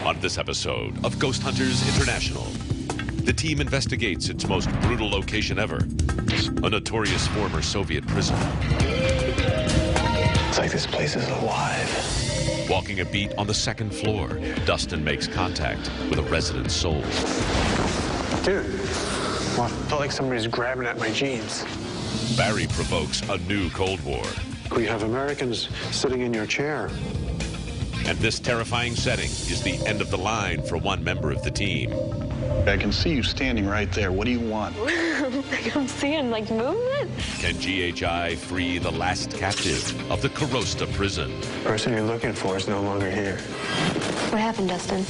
On this episode of Ghost Hunters International, the team investigates its most brutal location ever, a notorious former Soviet prison. It's like this place is alive. Walking a beat on the second floor, Dustin makes contact with a resident soul. Dude, well, I felt like somebody's grabbing at my jeans. Barry provokes a new Cold War. We have Americans sitting in your chair. And this terrifying setting is the end of the line for one member of the team. I can see you standing right there. What do you want? I'm seeing, like, movement. Can GHI free the last captive of the Karosta prison? The person you're looking for is no longer here. What happened, Dustin?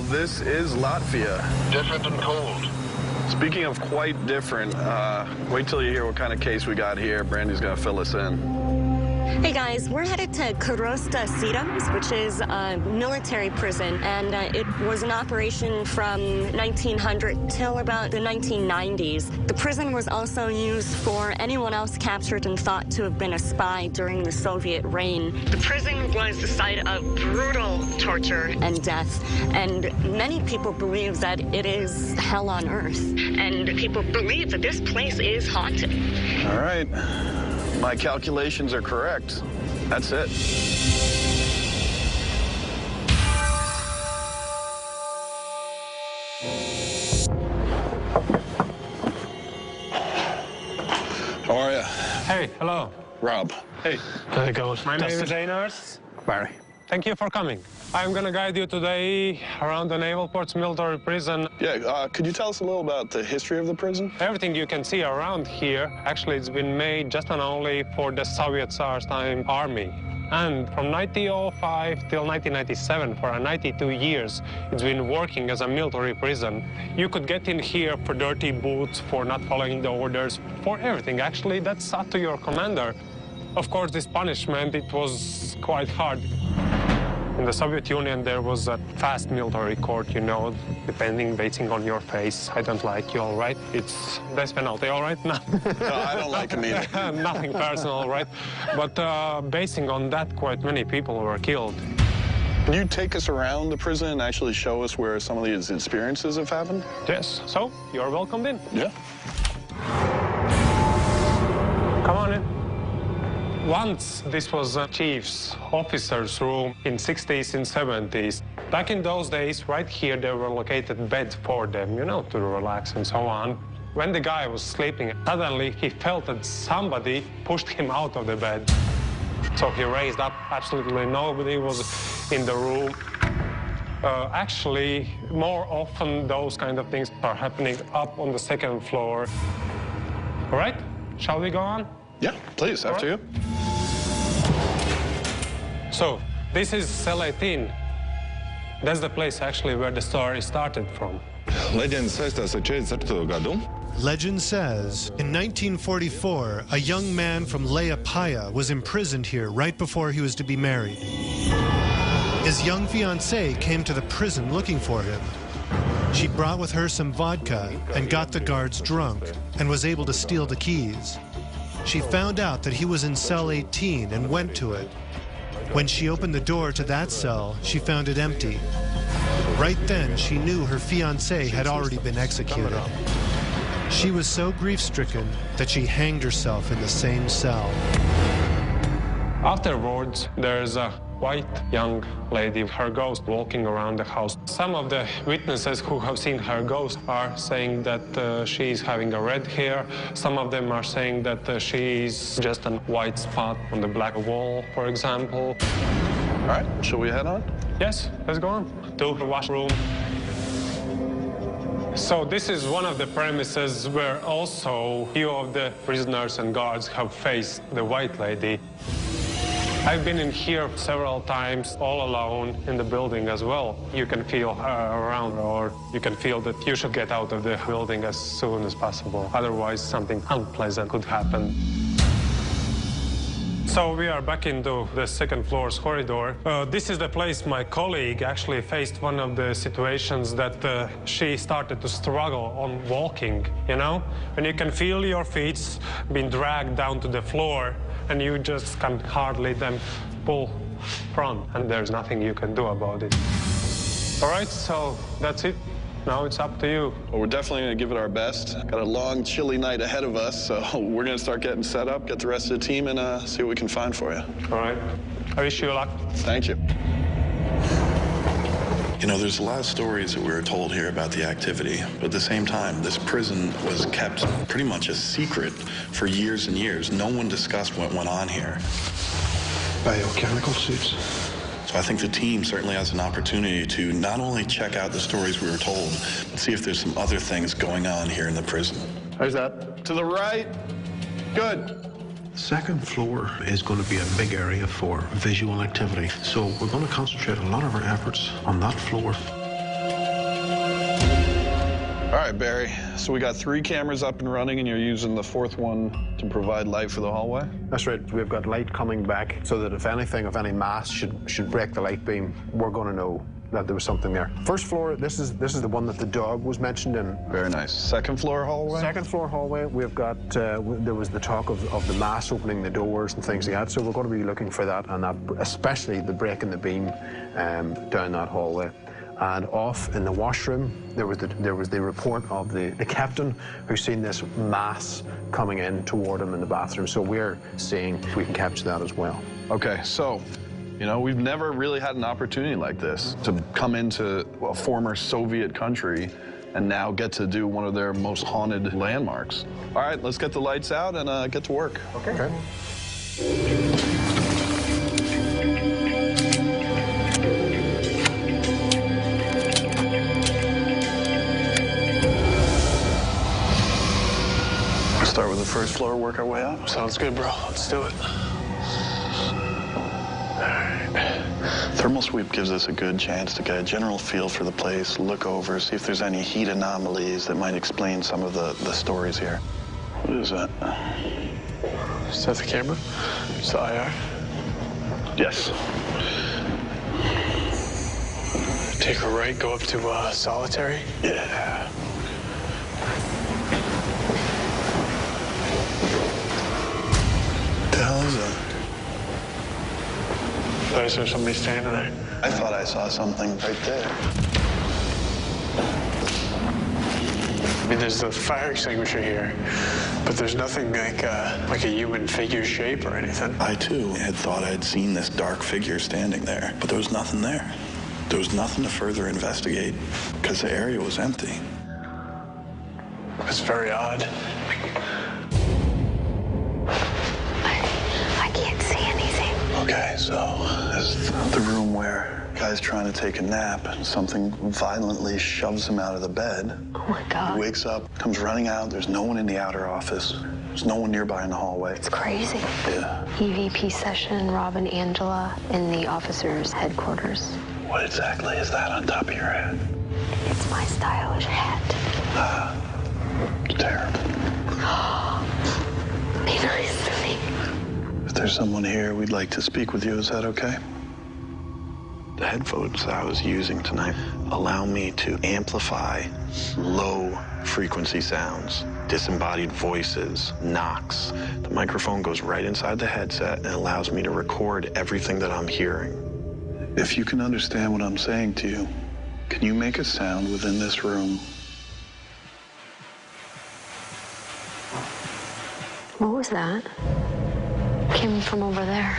This is Latvia. Different and cold. Speaking of quite different, wait till you hear what kind of case we got here. Brandy's gonna fill us in. Hey guys, we're headed to Karosta, which is a military prison, and it was in operation from 1900 till about the 1990s. The prison was also used for anyone else captured and thought to have been a spy during the Soviet reign. The prison was the site of brutal torture and death, and many people believe that it is hell on earth, and people believe that this place is haunted. All right. My calculations are correct. That's it. How are you? Hey, hello. Rob. Hey. How's it going? My name is Einars. Barry. Thank you for coming. I'm gonna guide you today around the Naval Port's military prison. Yeah, could you tell us a little about the history of the prison? Everything you can see around here, actually it's been made just and only for the Soviet Tsar's time army. And from 1905 till 1997, for 92 years, it's been working as a military prison. You could get in here for dirty boots, for not following the orders, for everything. Actually, that's up to your commander. Of course, this punishment, it was quite hard. In the Soviet Union, there was a fast military court, you know, depending, basing on your face. I don't like you, all right? It's death penalty, all right? No, I don't like him either. Nothing personal, right? But basing on that, quite many people were killed. Can you take us around the prison and actually show us where some of these experiences have happened? Yes, so you're welcomed in. Yeah. Come on in. Once this was a chief's officer's room in 60s and 70s. Back in those days, right here, there were located beds for them, you know, to relax and so on. When the guy was sleeping, suddenly he felt that somebody pushed him out of the bed. So he raised up, absolutely nobody was in the room. Actually, more often those kind of things are happening up on the second floor. All right, shall we go on? Yeah, please, after you. So, this is cell 18. That's the place, actually, where the story started from. Legend says in 1944, a young man from Liepāja was imprisoned here right before he was to be married. His young fiancée came to the prison looking for him. She brought with her some vodka and got the guards drunk and was able to steal the keys. She found out that he was in cell 18 and went to it. When she opened the door to that cell, she found it empty. Right then, she knew her fiancé had already been executed. She was so grief-stricken that she hanged herself in the same cell. Afterwards, there's a white young lady, her ghost, walking around the house. Some of the witnesses who have seen her ghost are saying that she's having a red hair. Some of them are saying that she's just a white spot on the black wall, for example. All right, shall we head on? Yes, let's go on to the washroom. So this is one of the premises where also few of the prisoners and guards have faced the White Lady. I've been in here several times, all alone in the building as well. You can feel her around, or you can feel that you should get out of the building as soon as possible. Otherwise, something unpleasant could happen. So we are back into the second floor's corridor. This is the place my colleague actually faced one of the situations that she started to struggle on walking, you know? When you can feel your feet being dragged down to the floor and you just can hardly then pull front, and there's nothing you can do about it. All right, so that's it. Now it's up to you. Well, we're definitely going to give it our best. Got a long, chilly night ahead of us, so we're going to start getting set up, get the rest of the team, and see what we can find for you. All right. I wish you luck. Thank you. You know, there's a lot of stories that we were told here about the activity, but at the same time, this prison was kept pretty much a secret for years and years. No one discussed what went on here. Biochemical suits. So I think the team certainly has an opportunity to not only check out the stories we were told, but see if there's some other things going on here in the prison. How's that? To the right. Good. Second floor is going to be a big area for visual activity, so we're going to concentrate a lot of our efforts on that floor. All right, Barry. So we got 3 cameras up and running, and you're using the 4th one to provide light for the hallway? That's right. We've got light coming back so that if anything of any mass should break the light beam, we're going to know that there was something there. First floor, this is the one that the dog was mentioned in. Very nice. Second floor hallway? Second floor hallway, we've got, there was the talk of the mass opening the doors and things like that, so we're going to be looking for that, and that, especially the break in the beam down that hallway. And off in the washroom, there was the report of the captain who's seen this mass coming in toward him in the bathroom, so we're seeing if we can capture that as well. Okay, so, you know, we've never really had an opportunity like this to come into a former Soviet country and now get to do one of their most haunted landmarks. All right, let's get the lights out and get to work. Okay. Start with the first floor, work our way up. Sounds good, bro. Let's do it. Thermal sweep gives us a good chance to get a general feel for the place, look over, see if there's any heat anomalies that might explain some of the stories here. What is that? Is that the camera? It's the IR? Yes. Take a right, go up to solitary. Yeah. What the hell is that? I saw somebody standing there. I thought I saw something right there. I mean, there's the fire extinguisher here, but there's nothing like a human figure shape or anything. I, too, had thought I'd seen this dark figure standing there, but there was nothing there. There was nothing to further investigate because the area was empty. It's very odd. I can't see anything. Okay, so this is the room where a guy's trying to take a nap and something violently shoves him out of the bed. Oh my God. He wakes up, comes running out. There's no one in the outer office. There's no one nearby in the hallway. It's crazy. Yeah. EVP session, Rob and Angela in the officers' headquarters. What exactly is that on top of your head? It's my stylish hat. It's terrible. Be nice to me. If there's someone here, we'd like to speak with you. Is that okay? The headphones I was using tonight allow me to amplify low-frequency sounds, disembodied voices, knocks. The microphone goes right inside the headset and allows me to record everything that I'm hearing. If you can understand what I'm saying to you, can you make a sound within this room? What was that? Came from over there.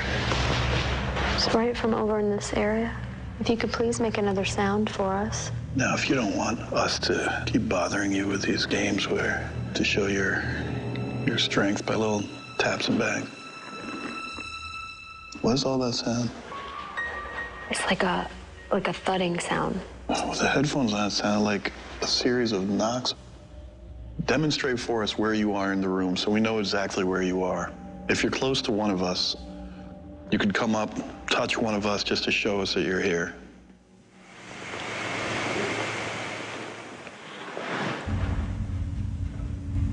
It's right from over in this area. If you could please make another sound for us. Now, if you don't want us to keep bothering you with these games where to show your strength by little taps and bang. What is all that sound? It's like a thudding sound. With the headphones on, it sounded like a series of knocks. Demonstrate for us where you are in the room so we know exactly where you are. If you're close to one of us, you could come up, touch one of us just to show us that you're here.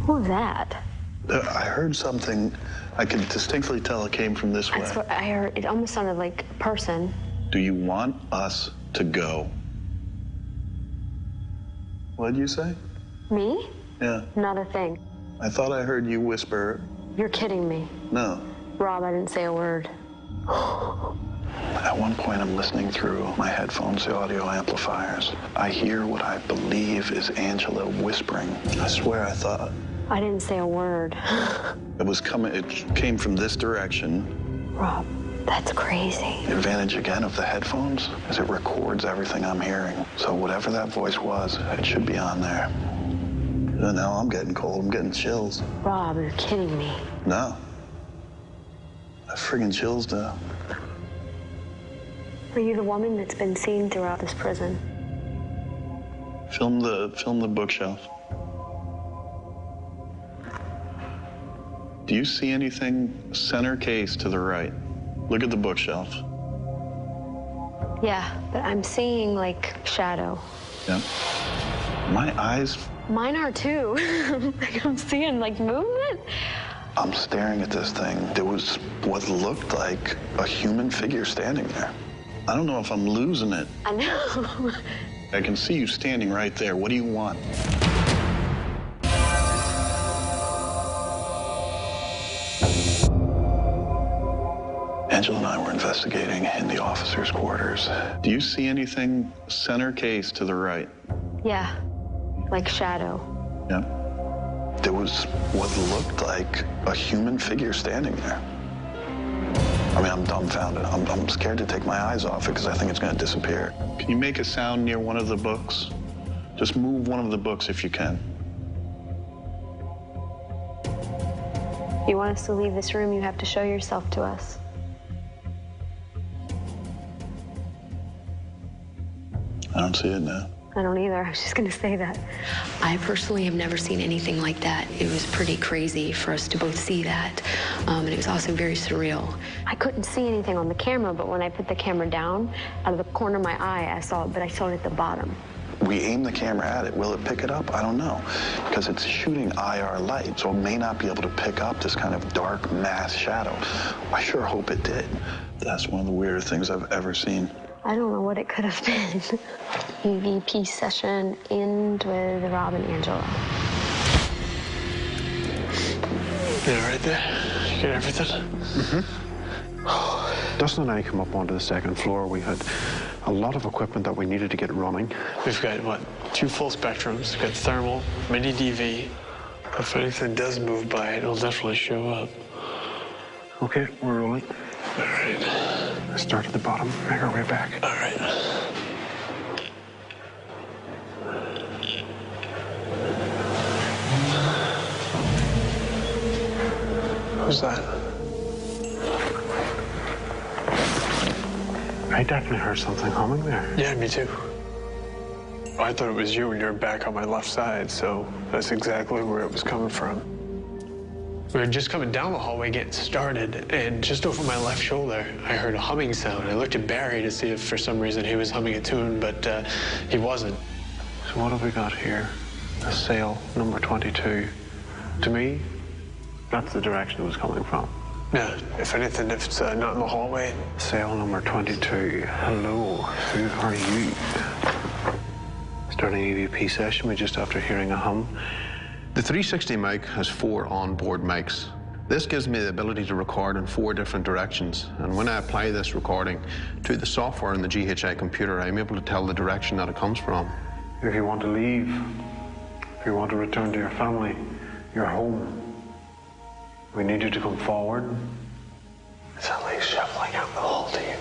What was that? I heard something. I could distinctly tell it came from this way. That's what I heard. It almost sounded like a person. Do you want us to go? What did you say? Me? Yeah. Not a thing. I thought I heard you whisper. You're kidding me. No. Rob, I didn't say a word. At one point, I'm listening through my headphones, the audio amplifiers. I hear what I believe is Angela whispering. I swear I thought. I didn't say a word. It was coming, it came from this direction. Rob, that's crazy. The advantage, again, of the headphones is it records everything I'm hearing. So whatever that voice was, it should be on there. And now I'm getting cold. I'm getting chills. Rob, you're kidding me. No. I friggin' chills, though. Are you the woman that's been seen throughout this prison? Film the bookshelf. Do you see anything center case to the right? Look at the bookshelf. Yeah, but I'm seeing, like, shadow. Yeah. My eyes... Mine are, too. Like, I'm seeing, like, movement. I'm staring at this thing. There was what looked like a human figure standing there. I don't know if I'm losing it. I know. I can see you standing right there. What do you want? Angela and I were investigating in the officers' quarters. Do you see anything center case to the right? Yeah, like shadow. Yeah. There was what looked like a human figure standing there. I mean, I'm dumbfounded. I'm scared to take my eyes off it because I think it's going to disappear. Can you make a sound near one of the books? Just move one of the books if you can. If you want us to leave this room, you have to show yourself to us. I don't see it now. I don't either. I was just going to say that. I personally have never seen anything like that. It was pretty crazy for us to both see that. And it was also very surreal. I couldn't see anything on the camera, but when I put the camera down, out of the corner of my eye, I saw it, but I saw it at the bottom. We aim the camera at it. Will it pick it up? I don't know. Because it's shooting IR light, so it may not be able to pick up this kind of dark mass shadow. I sure hope it did. That's one of the weirder things I've ever seen. I don't know what it could have been. EVP session end with Rob and Angela. Yeah, right there. You get everything? Mm-hmm. Dustin and I come up onto the second floor. We had a lot of equipment that we needed to get running. We've got, what, 2 full spectrums. We've got thermal, mini DV. If anything does move by, it'll definitely show up. Okay, we're rolling. All right. Let's start at the bottom, make our way back. All right. Who's that? I definitely heard something humming there. Yeah, me too. I thought it was you when you were back on my left side, so that's exactly where it was coming from. We were just coming down the hallway getting started, and just over my left shoulder, I heard a humming sound. I looked at Barry to see if for some reason he was humming a tune, but he wasn't. So what have we got here? A sail, number 22. To me, that's the direction it was coming from. Yeah, if anything, if it's not in the hallway. Sail number 22. Hello, who are you? Starting EVP session, we just after hearing a hum. The 360 mic has 4 onboard mics. This gives me the ability to record in 4 different directions. And when I apply this recording to the software in the GHI computer, I'm able to tell the direction that it comes from. If you want to leave, if you want to return to your family, your home, we need you to come forward. It's at least shuffling out the hall to you.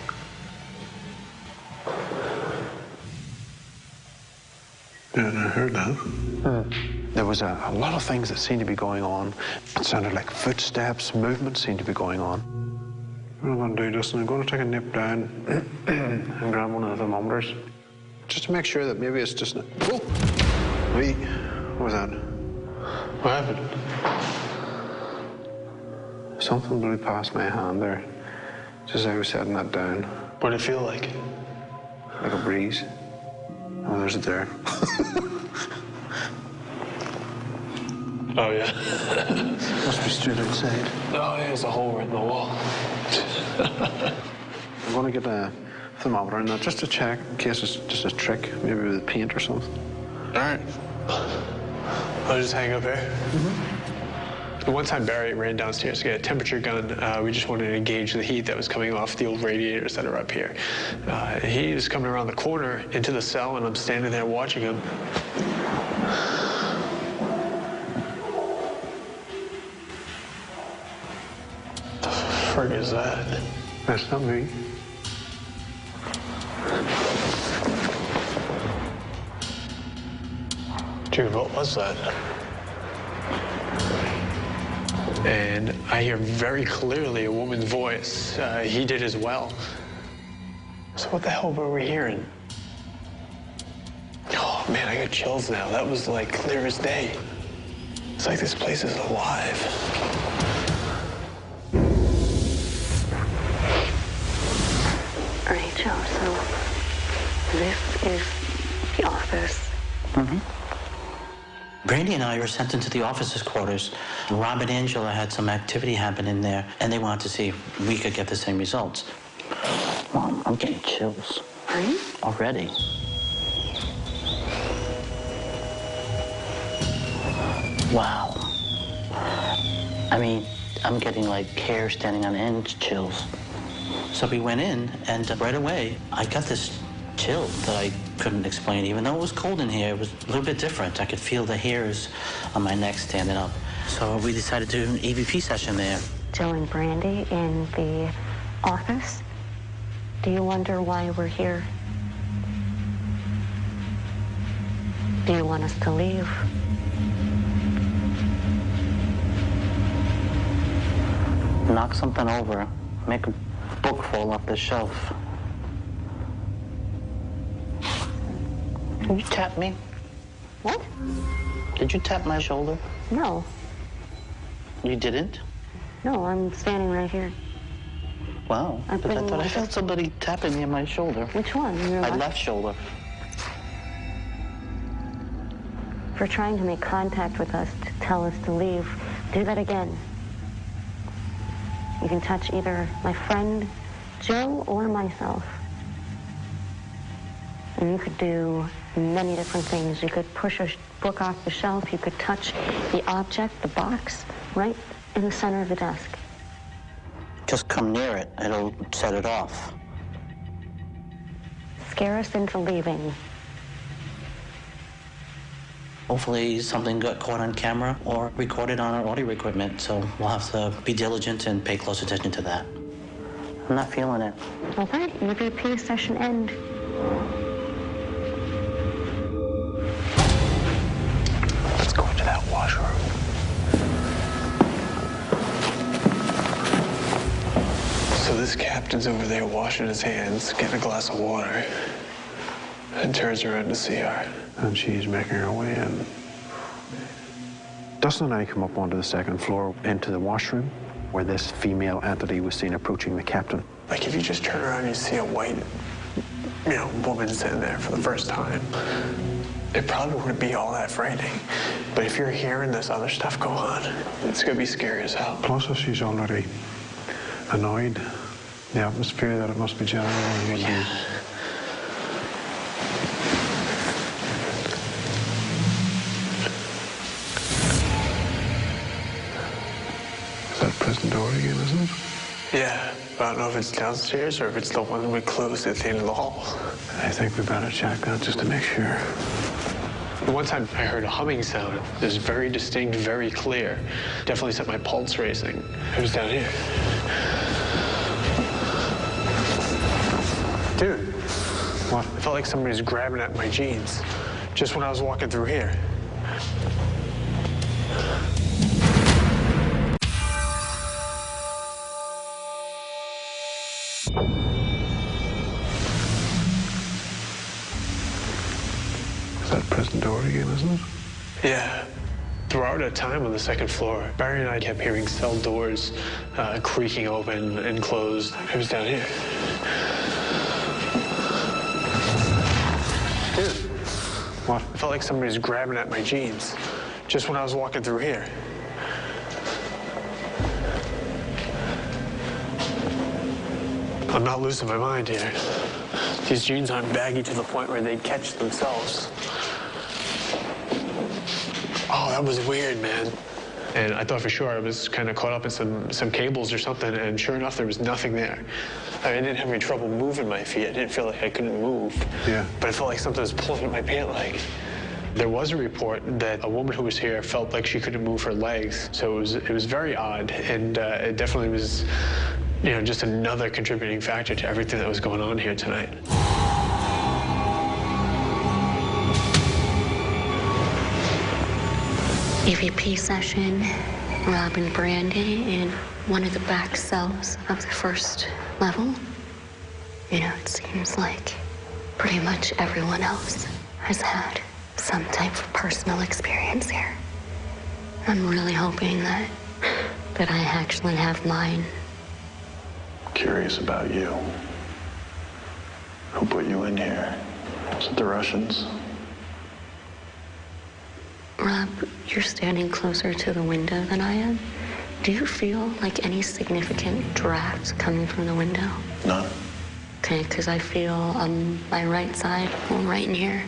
Yeah, I heard that. There was a lot of things that seemed to be going on. It sounded like footsteps, movement seemed to be going on. What I'm going to do, Dustin, I'm going to take a nip down and grab one of the thermometers. Just to make sure that maybe it's just... Oh! Wait, what was that? What happened? Something blew past my hand there, just as I was setting that down. What did it feel like? Like a breeze. Oh, there's it there. Oh, yeah. Must be straight outside. Oh, yeah, there's a hole right in the wall. I'm going to get a thermometer in that just to check in case it's just a trick, maybe with paint or something. All right. I'll just hang up here. The one time Barry ran downstairs to get a temperature gun, we just wanted to gauge the heat that was coming off the old radiators that are up here. He was coming around the corner into the cell, and I'm standing there watching him. The frig is that? That's not me. Dude, what was that? And I hear very clearly a woman's voice. He did as well. So what the hell were we hearing? Oh, man, I got chills now. That was like clear as day. It's like this place is alive. All right, Joe, so this is the office. Brandy and I were sent into the officers' quarters. Rob and Angela had some activity happen in there, and they wanted to see if we could get the same results. Mom, I'm getting chills. Are you? Already. Wow. I mean, I'm getting like hair standing on end chills. So we went in, and right away, I got this chill that I couldn't explain. Even though it was cold in here, it was a little bit different. I could feel the hairs on my neck standing up. So we decided to do an EVP session there. Joe and Brandy in the office. Do you wonder why we're here? Do you want us to leave? Knock something over, make a book fall off the shelf. Did you tap me? What? Did you tap my shoulder? No. You didn't? No, I'm standing right here. Wow. I've But I been- thought I felt somebody tapping me on my shoulder. Which one? Your My left shoulder. For trying to make contact with us to tell us to leave, do that again. You can touch either my friend, Joe, or myself. And you could do many different things. You could push a book off the shelf. You could touch the object, the box, right in the center of the desk. Just come near it. It'll set it off. Scare us into leaving. Hopefully something got caught on camera or recorded on our audio equipment, so we'll have to be diligent and pay close attention to that. I'm not feeling it. Okay, EVP session end. Let's go into that washroom. So this captain's over there washing his hands, getting a glass of water, and turns around to see her. And she's making her way in. Dustin and I come up onto the second floor into the washroom where this female entity was seen approaching the captain. Like if you just turn around and you see a white, woman sitting there for the first time, it probably wouldn't be all that frightening. But if you're hearing this other stuff go on, it's gonna be scary as hell. Plus, if she's already annoyed, the atmosphere that it must be generating. Yeah. Is that prison door again, isn't it? Yeah, but I don't know if it's downstairs or if it's the one we closed at the end of the hall. I think we better check that just to make sure. One time I heard a humming sound. It was very distinct, very clear. Definitely set my pulse racing. It was down here. Dude. What? It felt like somebody was grabbing at my jeans just when I was walking through here. Is that prison door again, isn't it? Yeah. Throughout our time on the second floor, Barry and I kept hearing cell doors creaking open and closed. It was down here. Dude. What? I felt like somebody was grabbing at my jeans just when I was walking through here. I'm not losing my mind here. These jeans aren't baggy to the point where they'd catch themselves. Oh, that was weird, man. And I thought for sure I was kind of caught up in some cables or something, and sure enough, there was nothing there. I didn't have any trouble moving my feet. I didn't feel like I couldn't move. Yeah. But I felt like something was pulling at my pant leg. There was a report that a woman who was here felt like she couldn't move her legs. So it was very odd, and it definitely was, you know, just another contributing factor to everything that was going on here tonight. EVP session, Rob and Brandy in one of the back cells of the first level. You know, it seems like pretty much everyone else has had some type of personal experience here. I'm really hoping that I actually have mine. Curious about you. Who put you in here? Was it the Russians? Rob, you're standing closer to the window than I am. Do you feel like any significant draft coming from the window? None. Okay, because I feel on my right side, right in here,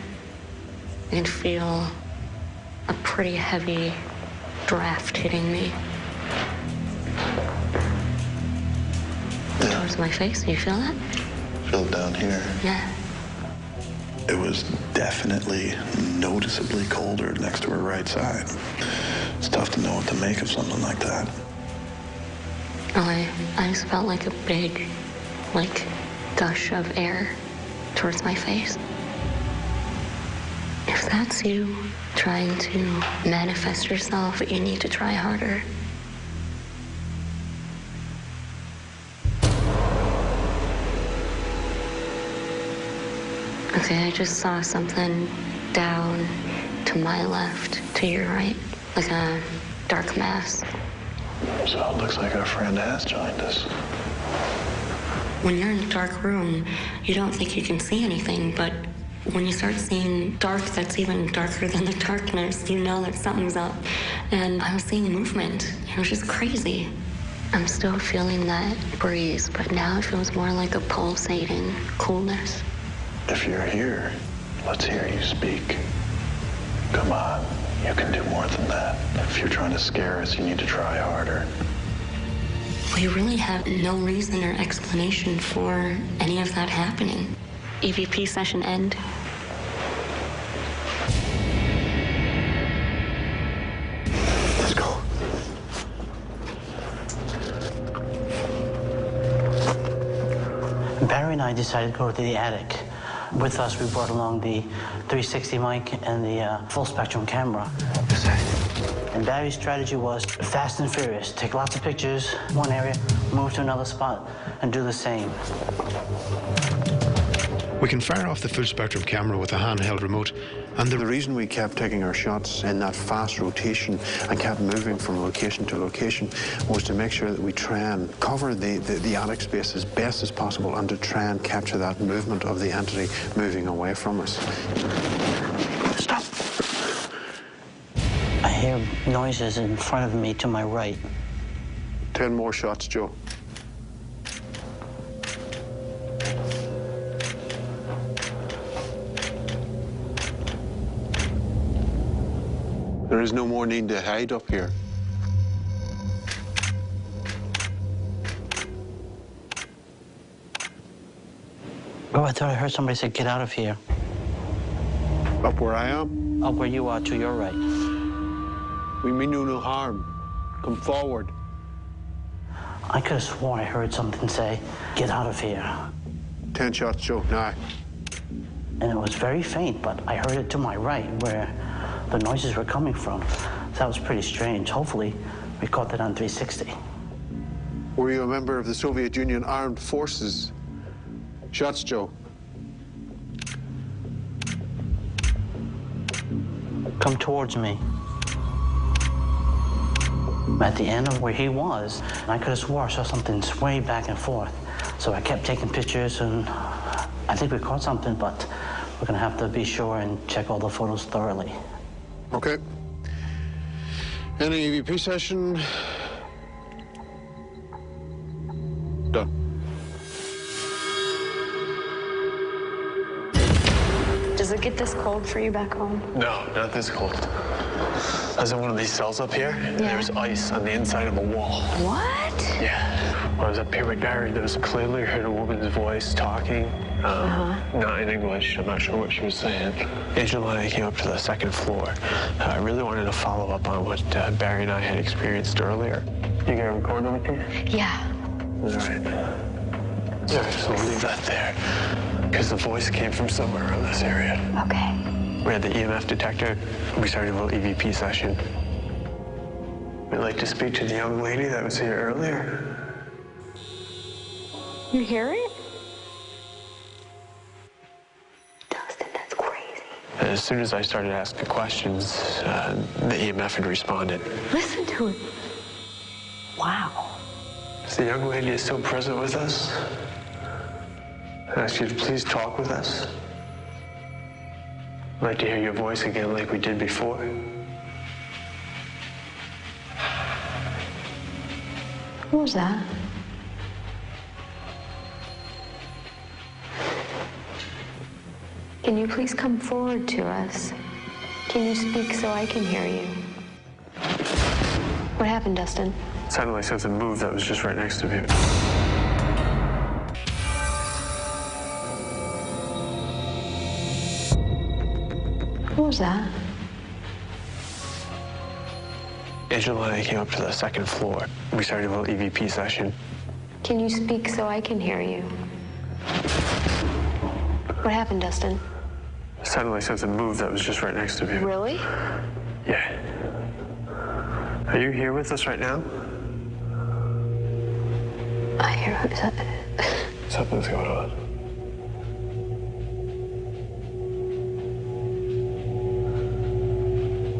I can feel a pretty heavy draft hitting me. Towards my face, you feel that? Feel it down here. Yeah. It was definitely noticeably colder next to her right side. It's tough to know what to make of something like that. Oh, I just felt like a big, gush of air towards my face. If that's you trying to manifest yourself, you need to try harder. Okay, I just saw something down to my left, to your right, like a dark mass. So it looks like our friend has joined us. When you're in a dark room, you don't think you can see anything, but when you start seeing dark that's even darker than the darkness, you know that something's up. And I was seeing movement. It was just crazy. I'm still feeling that breeze, but now it feels more like a pulsating coolness. If you're here, let's hear you speak. Come on, you can do more than that. If you're trying to scare us, you need to try harder. We really have no reason or explanation for any of that happening. EVP session end. Let's go. Barry and I decided to go to the attic. With us, we brought along the 360 mic and the full spectrum camera. And Barry's strategy was fast and furious. Take lots of pictures, one area, move to another spot, and do the same. We can fire off the full spectrum camera with a handheld remote, and the reason we kept taking our shots in that fast rotation and kept moving from location to location was to make sure that we try and cover the attic space as best as possible and to try and capture that movement of the entity moving away from us. Stop. I hear noises in front of me to my right. 10 more shots, Joe. There is no more need to hide up here. Oh, I thought I heard somebody say, get out of here. Up where I am? Up where you are, to your right. We mean you no harm. Come forward. I could have sworn I heard something say, get out of here. 10 shots, Joe, now. And it was very faint, but I heard it to my right, where the noises were coming from. That was pretty strange. Hopefully, we caught that on 360. Were you a member of the Soviet Union Armed Forces? Shots, Joe. come towards me. At the end of where he was, I could have swore I saw something sway back and forth. So I kept taking pictures, and I think we caught something, but we're gonna have to be sure and check all the photos thoroughly. Okay. Any EVP session? Done. Does it get this cold for you back home? No, not this cold. I was in one of these cells up here, and there was ice on the inside of a wall. What? Yeah. When I was up here with Barry, there was clearly heard a woman's voice talking. Not in English. I'm not sure what she was saying. Angela and I came up to the second floor. I really wanted to follow up on what Barry and I had experienced earlier. You gonna record everything? Yeah. All right. Yeah, so we'll leave that there. Because the voice came from somewhere around this area. Okay. We had the EMF detector. We started a little EVP session. We'd like to speak to the young lady that was here earlier. You hear it? Dustin, that's crazy. And as soon as I started asking questions, the EMF had responded. Listen to it. Wow. The young lady is still present with us. I ask you to please talk with us. I'd like to hear your voice again like we did before. Who was that? Can you please come forward to us? Can you speak so I can hear you? What happened, Dustin? It sounded like something moved that was just right next to me. Who was that? Angela and I came up to the second floor. We started a little EVP session. Can you speak so I can hear you? What happened, Dustin? It sounded like something moved that was just right next to me. Really? Yeah. Are you here with us right now? I hear that. Something's going on.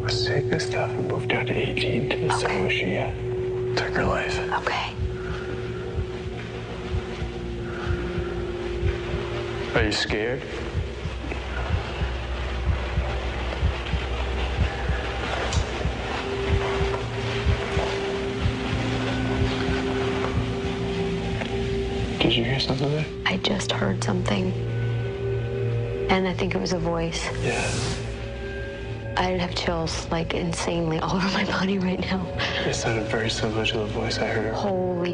Was taking this stuff and moved down to 18 to the cell where she took her life. Okay. Are you scared? Did you hear something there? I just heard something. And I think it was a voice. Yeah. I have chills like insanely all over my body right now. It sounded very similar to the voice I heard. Holy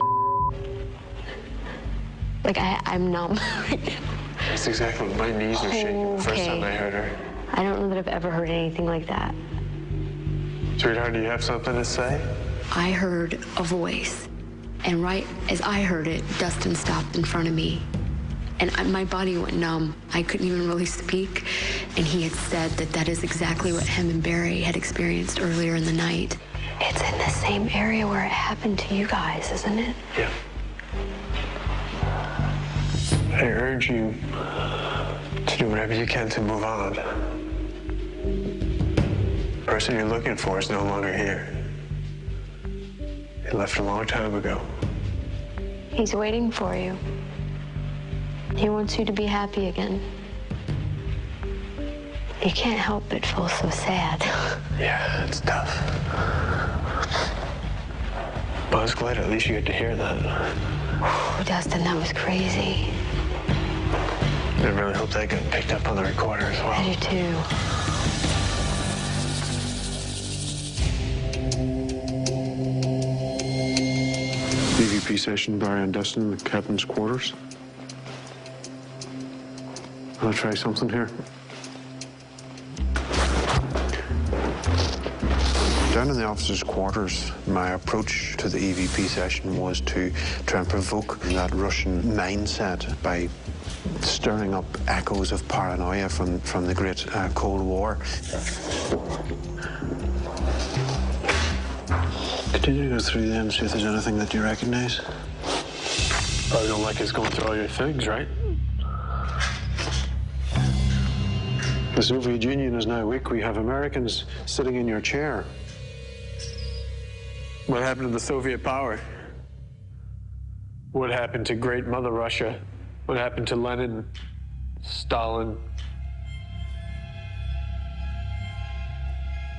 like I'm numb right now. That's exactly what my knees were shaking the first time I heard her. I don't know that I've ever heard anything like that. Sweetheart, do you have something to say? I heard a voice, and right as I heard it, Dustin stopped in front of me. And my body went numb. I couldn't even really speak. And he had said that that is exactly what him and Barry had experienced earlier in the night. It's in the same area where it happened to you guys, isn't it? Yeah. I urge you to do whatever you can to move on. The person you're looking for is no longer here. He left a long time ago. He's waiting for you. He wants you to be happy again. You can't help but feel so sad. Yeah, it's tough. But I was glad at least you get to hear that. Oh, Dustin, that was crazy. I really hope that got picked up on the recorder as well. I do too. EVP session, Barry and Dustin in the captain's quarters. I'll try something here. Down in the officers' quarters, my approach to the EVP session was to try and provoke that Russian mindset by stirring up echoes of paranoia from the great Cold War. Continue to go through them, see if there's anything that you recognize. Probably don't like us going through all your things, right? The Soviet Union is now weak. We have Americans sitting in your chair. What happened to the Soviet power? What happened to Great Mother Russia? What happened to Lenin, Stalin?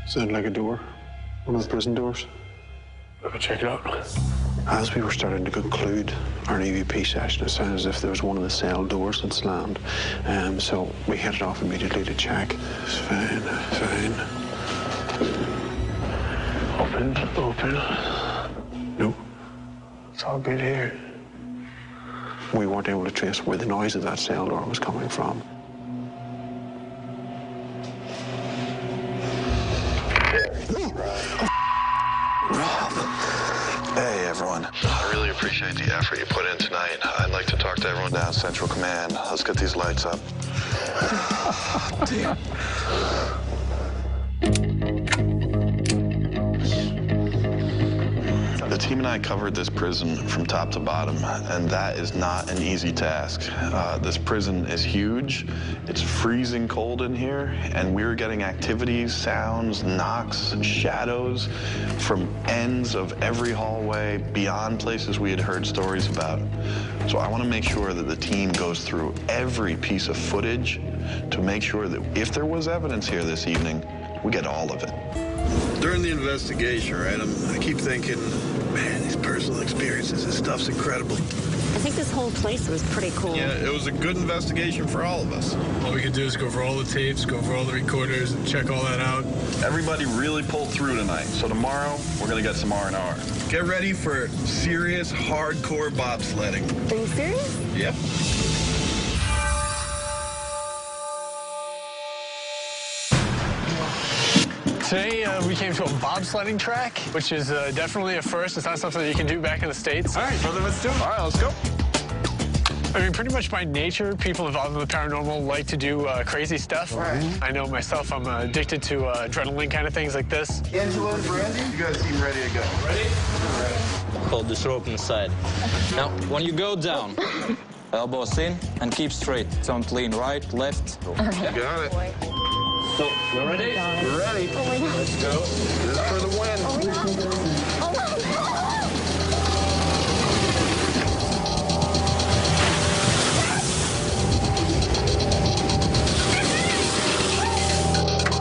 Sounded like a door. One of the prison doors. Let me check it out. As we were starting to conclude our EVP session, it sounded as if there was one of the cell doors that slammed. So we headed off immediately to check. It's fine, fine. Open. No. It's all good here. We weren't able to trace where the noise of that cell door was coming from. Hey, everyone. I really appreciate the effort you put in tonight. I'd like to talk to everyone down Central Command. Let's get these lights up. Damn. The team and I covered this prison from top to bottom, and that is not an easy task. This prison is huge. It's freezing cold in here, and we're getting activities, sounds, knocks, shadows from ends of every hallway beyond places we had heard stories about. So I want to make sure that the team goes through every piece of footage to make sure that if there was evidence here this evening, we get all of it. During the investigation, right, I keep thinking, man, these personal experiences, this stuff's incredible. I think this whole place was pretty cool. Yeah, it was a good investigation for all of us. All we could do is go over all the tapes, go over all the recorders, and check all that out. Everybody really pulled through tonight, so tomorrow we're gonna get some R&R. Get ready for serious, hardcore bobsledding. Are you serious? Yep. Today, we came to a bobsledding track, which is definitely a first. It's not something that you can do back in the States. All right, brother, let's do it. All right, let's go. I mean, pretty much by nature, people involved in the paranormal like to do crazy stuff. Right. I know myself, I'm addicted to adrenaline kind of things like this. Angela and Brandy, you guys seem ready to go. Ready? Hold this rope inside. Now, when you go down, elbows in and keep straight. Don't lean right, left. You got it. So, we're ready? We're ready. Oh my God. Let's go. This is for the win. Oh my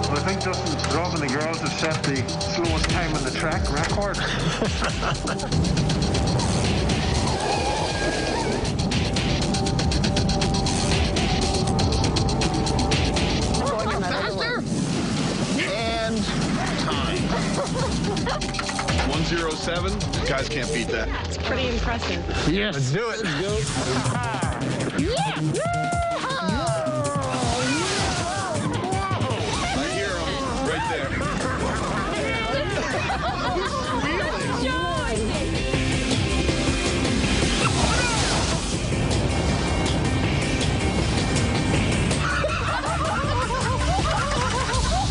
Well, I think Justin, Rob and the girls have set the slowest time on the track record. And time. 1:07. Guys can't beat that. It's pretty impressive. Yes. Let's do it. Let's go. I hear him right there.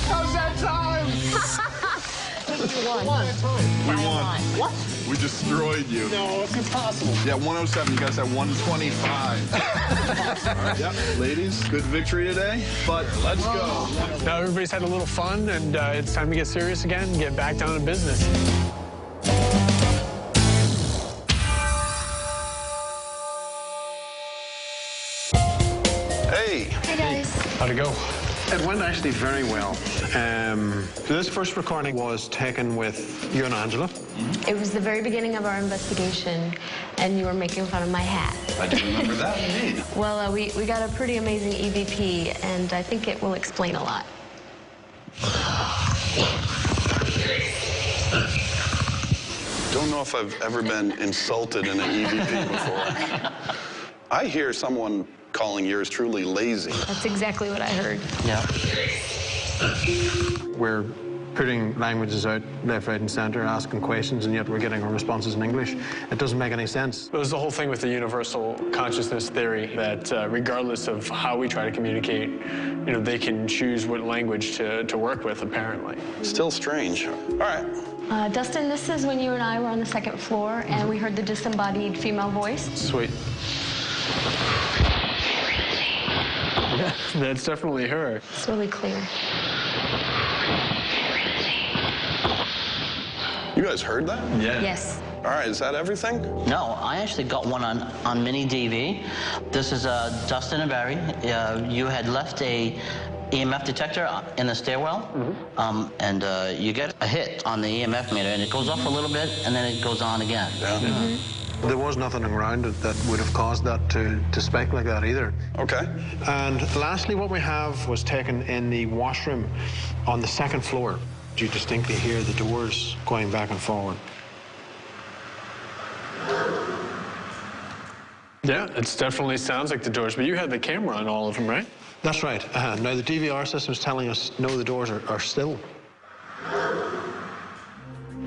How's that time? We won. What? We destroyed you. No, it's impossible. Yeah, 107. You guys had 125. All right, yep. Ladies, good victory today, but let's go. Now everybody's had a little fun, and it's time to get serious again and get back down to business. Hey. Hey, guys. How'd it go? It went actually very well. This first recording was taken with you and Angela. It was the very beginning of our investigation, and you were making fun of my hat. I do remember that, indeed. Well, we got a pretty amazing EVP, and I think it will explain a lot. Don't know if I've ever been insulted in an EVP before. I hear someone calling yours truly lazy. That's exactly what I heard. Yeah. We're putting languages out left, right, and center, asking questions, and yet we're getting our responses in English. It doesn't make any sense. It was the whole thing with the universal consciousness theory that regardless of how we try to communicate, you know, they can choose what language to work with, apparently. Still strange. All right. Dustin, this is when you and I were on the second floor, and we heard the disembodied female voice. Sweet. That's definitely her. It's really clear. You guys heard that? Yeah. Yes. All right, is that everything? No, I actually got one on mini DV. This is Dustin and Barry. You had left a EMF detector in the stairwell, and you get a hit on the EMF meter, and it goes off a little bit, and then it goes on again. Yeah. There was nothing around it that would have caused that to spike like that either. Okay. And lastly, what we have was taken in the washroom on the second floor. You distinctly hear the doors going back and forward. Yeah, it definitely sounds like the doors, but you had the camera on all of them, right? That's right. Now, the DVR system is telling us, no, the doors are still.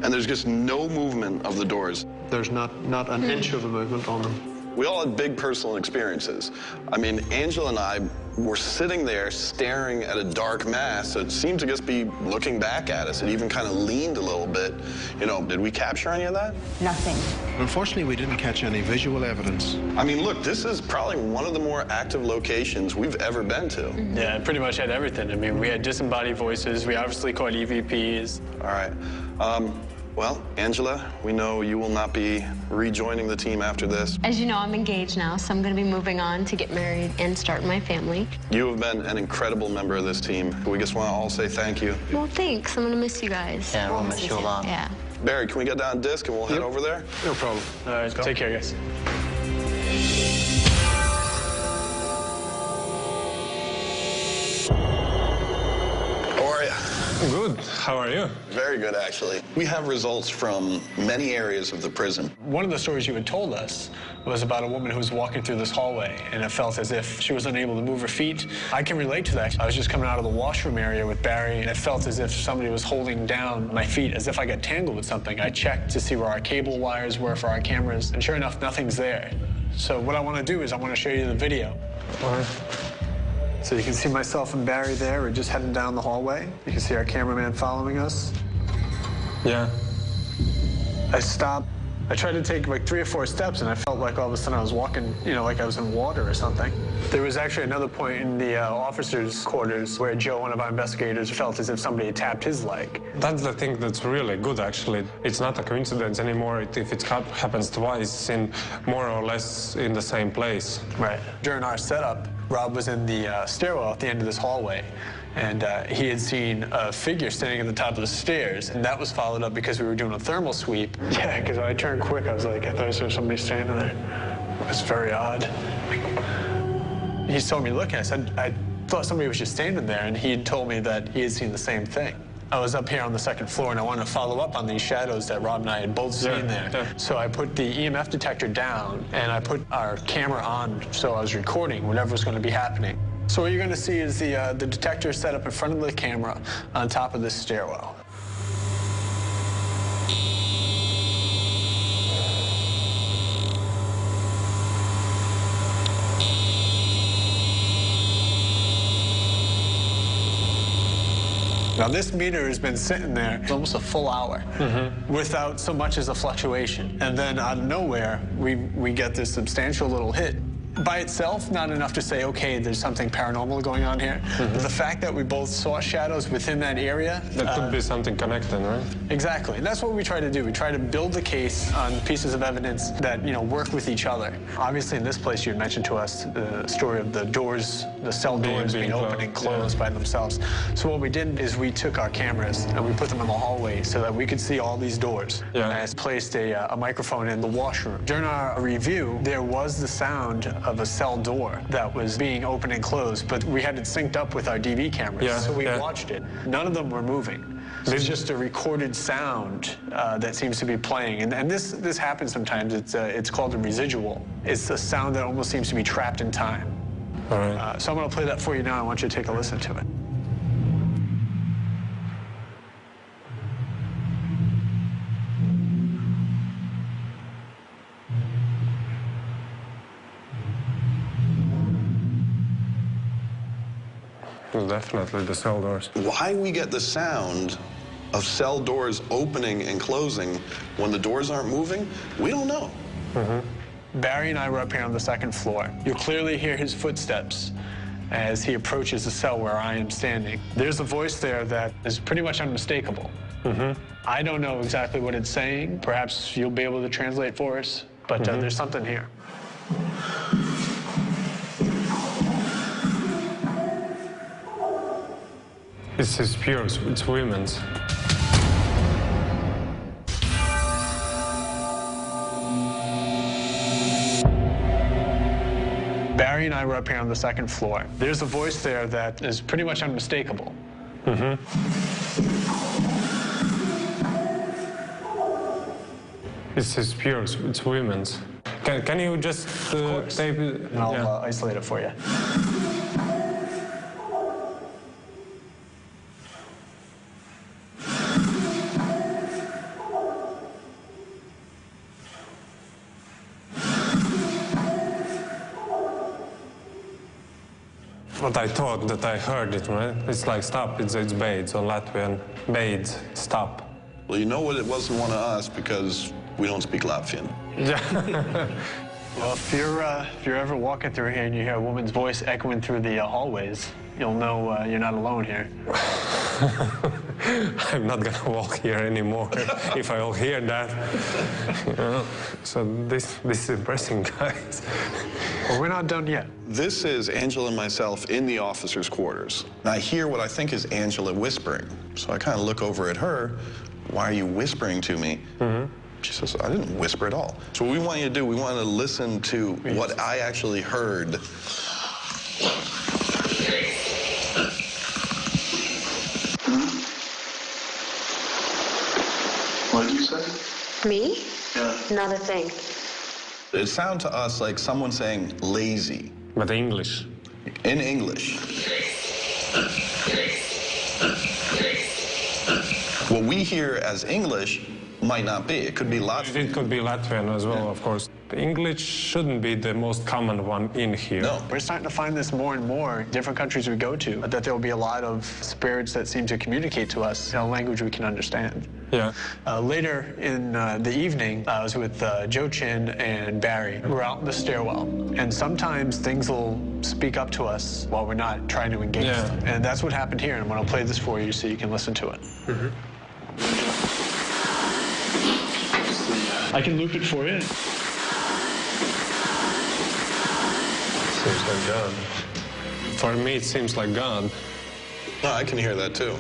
And there's just no movement of the doors. There's not an inch of a movement on them. We all had big personal experiences. I mean, Angela and I were sitting there staring at a dark mass that seemed to just be looking back at us. It even kind of leaned a little bit. You know, did we capture any of that? Nothing. Unfortunately, we didn't catch any visual evidence. I mean, look, this is probably one of the more active locations we've ever been to. Yeah, it pretty much had everything. I mean, we had disembodied voices. We obviously caught EVPs. All right. Well, Angela, we know you will not be rejoining the team after this. As you know, I'm engaged now, so I'm going to be moving on to get married and start my family. You have been an incredible member of this team. We just want to all say thank you. Well, thanks. I'm going to miss you guys. Yeah, we'll miss you a lot. Yeah. Barry, can we get down disc and we'll head over there? No problem. All right, take care, guys. How are you? Good. How are you? Very good, actually. We have results from many areas of the prison. One of the stories you had told us was about a woman who was walking through this hallway, and it felt as if she was unable to move her feet. I can relate to that. I was just coming out of the washroom area with Barry, and it felt as if somebody was holding down my feet, as if I got tangled with something. I checked to see where our cable wires were for our cameras, and sure enough, nothing's there. So what I want to do is I want to show you the video. All right. So you can see myself and Barry there. We're just heading down the hallway. You can see our cameraman following us. Yeah. I stopped. I tried to take like 3 or 4 steps, and I felt like all of a sudden I was walking, you know, like I was in water or something. There was actually another point in the officers' quarters where Joe, one of our investigators, felt as if somebody had tapped his leg. That's the thing that's really good, actually. It's not a coincidence anymore if it happens twice in more or less in the same place. Right. During our setup, Rob was in the stairwell at the end of this hallway, and he had seen a figure standing at the top of the stairs, and that was followed up because we were doing a thermal sweep. Yeah, because when I turned quick, I was like, I thought I saw somebody standing there. It was very odd. He told me, look, I said, I thought somebody was just standing there, and he had told me that he had seen the same thing. I was up here on the second floor, and I wanted to follow up on these shadows that Rob and I had both seen there. Yeah. So I put the EMF detector down, and I put our camera on, so I was recording whatever was going to be happening. So what you're going to see is the detector set up in front of the camera on top of this stairwell. Now, this meter has been sitting there almost a full hour without so much as a fluctuation. And then out of nowhere, we get this substantial little hit. By itself, not enough to say, okay, there's something paranormal going on here. But the fact that we both saw shadows within that area. That could be something connected, right? Exactly. And that's what we try to do. We try to build the case on pieces of evidence that, you know, work with each other. Obviously, in this place, you had mentioned to us the story of the doors, the cell doors being open and closed by themselves. So what we did is we took our cameras and we put them in the hallway so that we could see all these doors. Yeah. And I placed a microphone in the washroom. During our review, there was the sound of a cell door that was being opened and closed, but we had it synced up with our DV cameras, so we watched it. None of them were moving. There's just a recorded sound that seems to be playing, and this happens sometimes. It's called a residual. It's a sound that almost seems to be trapped in time. All right. So I'm going to play that for you now. I want you to take a listen to it. Definitely the cell doors. Why we get the sound of cell doors opening and closing when the doors aren't moving, we don't know. Barry and I were up here on the second floor. You'll clearly hear his footsteps. as he approaches the cell where I am standing. There's a voice there that is pretty much unmistakable. I don't know exactly what it's saying. Perhaps you'll be able to translate for us, but there's something here. This is pure, it's women's. Barry and I were up here on the second floor. There's a voice there that is pretty much unmistakable. This is pure, it's women's. Can you just tape it? And I'll isolate it for you. What I thought that I heard it, right? It's like stop, it's Bades on Latvian. Bades, stop. Well, you know what? It wasn't one of us because we don't speak Latvian. Yeah. Well, if you're ever walking through here and you hear a woman's voice echoing through the hallways, you'll know you're not alone here. I'm not gonna walk here anymore if I'll hear that. You know? So this is impressive, guys. Well, we're not done yet. This is Angela and myself in the officers' quarters. And I hear what I think is Angela whispering. So I kind of look over at her. Why are you whispering to me? She says, I didn't whisper at all. So what we want you to do, we want to listen to what I actually heard. What did you say? Me? Yeah. Not a thing. It sounded to us like someone saying lazy. But English. In English. What we hear as English might not be. It could be Latvian. It could be Latvian as well, of course. English shouldn't be the most common one in here. No. We're starting to find this more and more in different countries we go to, that there will be a lot of spirits that seem to communicate to us in a language we can understand. Yeah. Later in the evening, I was with Joe Chin and Barry. We're out in the stairwell, and sometimes things will speak up to us while we're not trying to engage them. And that's what happened here, and I'm going to play this for you so you can listen to it. I can loop it for you. Seems like God. For me, it seems like God. No, I can hear that too.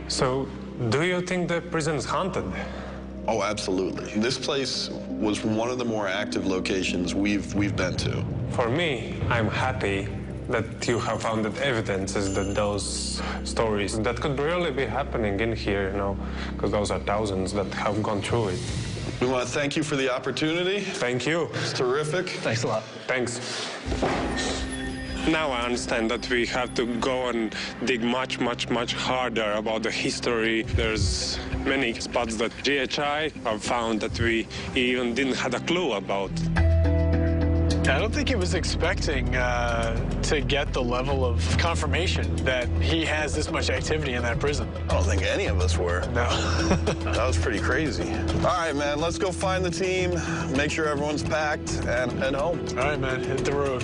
So, do you think the prison is haunted? Oh, absolutely. This place was one of the more active locations we've been to. For me, I'm happy that you have found that evidences that those stories that could really be happening in here, you know, because those are thousands that have gone through it. We want to thank you for the opportunity. Thank you. It's terrific. Thanks a lot. Thanks. Now I understand that we have to go and dig much harder about the history. There's many spots that GHI have found that we even didn't have a clue about. I don't think he was expecting to get the level of confirmation that he has this much activity in that prison. I don't think any of us were. No. That was pretty crazy. All right, man, let's go find the team, make sure everyone's packed, and head home. All right, man, hit the road.